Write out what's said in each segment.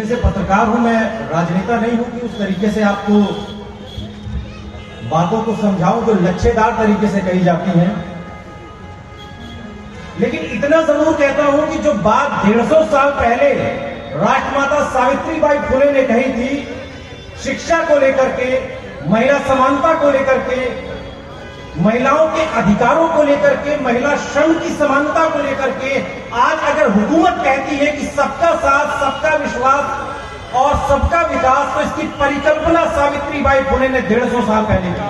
से पत्रकार हूं, मैं राजनेता नहीं हूं कि उस तरीके से आपको बातों को समझाऊं जो लच्छेदार तरीके से कही जाती हैं। लेकिन इतना जरूर कहता हूं कि जो बात 150 साल पहले राष्ट्रमाता सावित्रीबाई फुले ने कही थी, शिक्षा को लेकर के, महिला समानता को लेकर के, महिलाओं के अधिकारों को लेकर के, महिला श्रम की समानता को लेकर के, आज अगर हुकूमत कहती है कि सबका साथ, सबका विश्वास और सबका विकास, तो इसकी परिकल्पना सावित्रीबाई फुले ने 150 साल पहले की।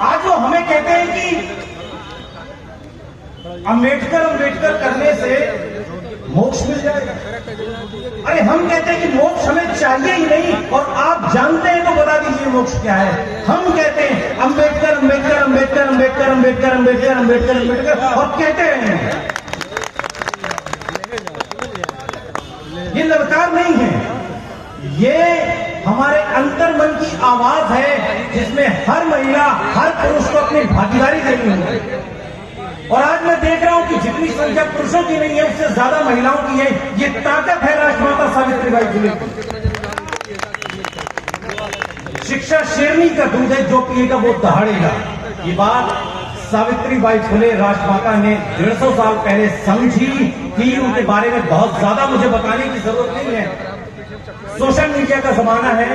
आज वो हमें कहते हैं कि अंबेडकर करने से मोक्ष मिल जाएगा। अरे हम कहते हैं कि मोक्ष हमें चाहिए ही नहीं, और आप जानते हैं तो बता दीजिए मोक्ष क्या है। हम कहते हैं अंबेडकर अंबेडकर अंबेडकर अंबेडकर अंबेडकर अंबेडकर अंबेडकर अंबेडकर और कहते हैं। ये ललकार नहीं है, ये हमारे अंतर्मन की आवाज है, जिसमें हर महिला, हर पुरुष को अपनी भागीदारी देनी होगी। और आज मैं देख रहा हूं कि जितनी संख्या पुरुषों की नहीं है, उससे ज्यादा महिलाओं की है। ये ताकत है राष्ट्रमाता सावित्रीबाई फुले की। शिक्षा शेरनी का दूध है, जो पिएगा वो दहाड़ेगा। ये बात सावित्रीबाई फुले राष्ट्रमाता ने 150 साल पहले समझी कि उनके बारे में बहुत ज्यादा मुझे बताने की जरूरत नहीं है। सोशल मीडिया का जमाना है,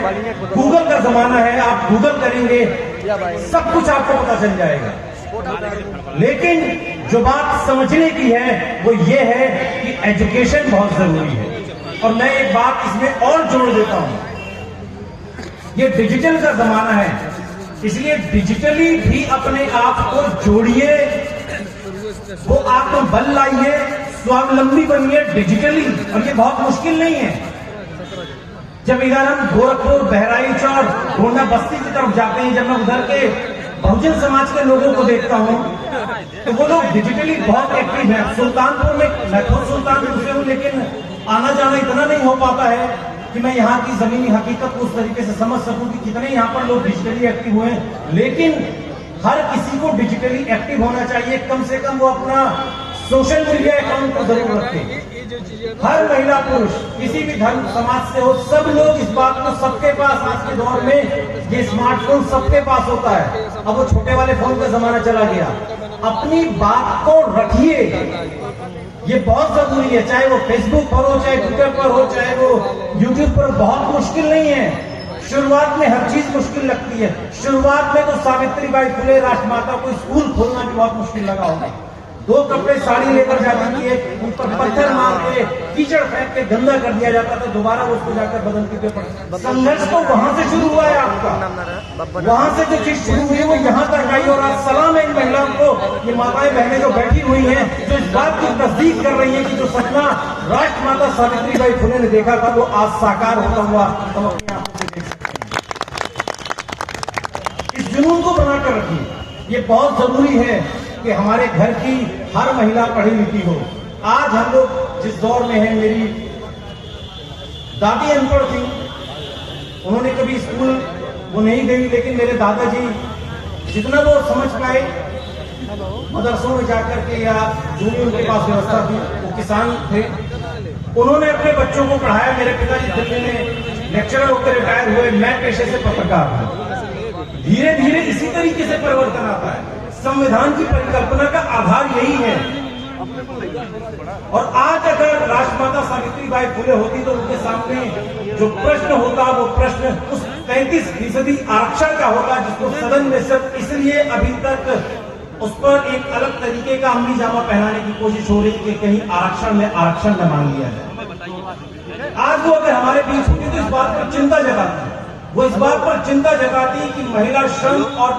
गूगल का जमाना है, आप गूगल करेंगे सब कुछ आपको पता चल जाएगा। लेकिन जो बात समझने की है वो ये है कि एजुकेशन बहुत जरूरी है। और मैं एक बात इसमें और जोड़ देता हूं, ये डिजिटल का जमाना है, इसलिए डिजिटली भी अपने आप को जोड़िए, वो आत्मबल लाइए, स्वावलंबी बनिए डिजिटली। और ये बहुत मुश्किल नहीं है। जब इधर हम गोरखपुर, बहराइच और गोंडा बस्ती की तरफ जाते हैं, जब मैं उधर के बहुजन समाज के लोगों को देखता हूं, तो वो लोग डिजिटली बहुत एक्टिव हैं। सुल्तानपुर में, मैं खुद सुल्तानपुर से हूं, लेकिन आना जाना इतना नहीं हो पाता है कि मैं यहाँ की जमीनी हकीकत को उस तरीके से समझ सकूं कि कितने यहाँ पर लोग डिजिटली एक्टिव हुए। लेकिन हर किसी को डिजिटली एक्टिव होना चाहिए, कम से कम वो अपना सोशल मीडिया अकाउंट को जरूर रखें। हर महिला पुरुष किसी भी धर्म समाज से हो, सब लोग इस बात को, सबके पास आज के दौर में ये स्मार्टफोन सबके पास होता है। अब वो छोटे वाले फोन का जमाना चला गया। अपनी बात को रखिए, ये बहुत जरूरी है। चाहे वो फेसबुक पर हो, चाहे ट्विटर पर हो, चाहे वो यूट्यूब पर, बहुत मुश्किल नहीं है। शुरुआत में हर चीज मुश्किल लगती है। शुरुआत में तो सावित्रीबाई फुले राष्ट्रमाता को स्कूल खोलना भी बहुत मुश्किल लगा होगा। 2 कपड़े साड़ी लेकर जाती थी, उन पर पत्थर मार के, कीचड़ फेंक के गंदा कर दिया जाता था, दोबारा उसको जाकर बदल के पेपर। संघर्ष तो वहां से शुरू हुआ है आपका, वहां से जो चीज शुरू हुई वो यहाँ तक आई। और आज सलाम है इन महिलाओं को, ये माताएं बहनें जो बैठी हुई हैं, जो इस बात की तस्दीक कर रही है कि जो सपना राष्ट्रमाता सावित्रीबाई फुले ने देखा था वो आज साकार होता हुआ हम अपनी आंखों से देख सकते हैं। इस जुनून को बनाकर रखिए। ये बहुत जरूरी है कि हमारे घर की हर महिला पढ़ी लिखी हो। आज हम लोग जिस दौर में हैं, मेरी दादी अनपढ़ थी, उन्होंने कभी स्कूल वो नहीं गई, लेकिन मेरे दादाजी जितना वो समझ पाए मदरसों में जाकर के, या जो भी उनके पास व्यवस्था थी, वो किसान थे, उन्होंने अपने बच्चों को पढ़ाया। मेरे पिताजी दिल्ली में लेक्चरर होकर रिटायर हुए, मैं पेशे से पत्रकार हूं। धीरे धीरे इसी तरीके से परिवर्तन आता है। संविधान की परिकल्पना का आधार यही है। और आज अगर राष्ट्रमाता सावित्रीबाई फुले होती तो उनके सामने जो प्रश्न होता, वो प्रश्न उस 33% आरक्षण का होता, जिसको सदन में सिर्फ इसलिए अभी तक उस पर एक अलग तरीके का अमली जामा पहनाने की कोशिश हो रही कि कहीं आरक्षण न मांग लिया जाए। आज वो अगर हमारे बीच होती तो इस बात पर चिंता जताती, वो इस बात पर चिंता जताती कि महिला श्रम और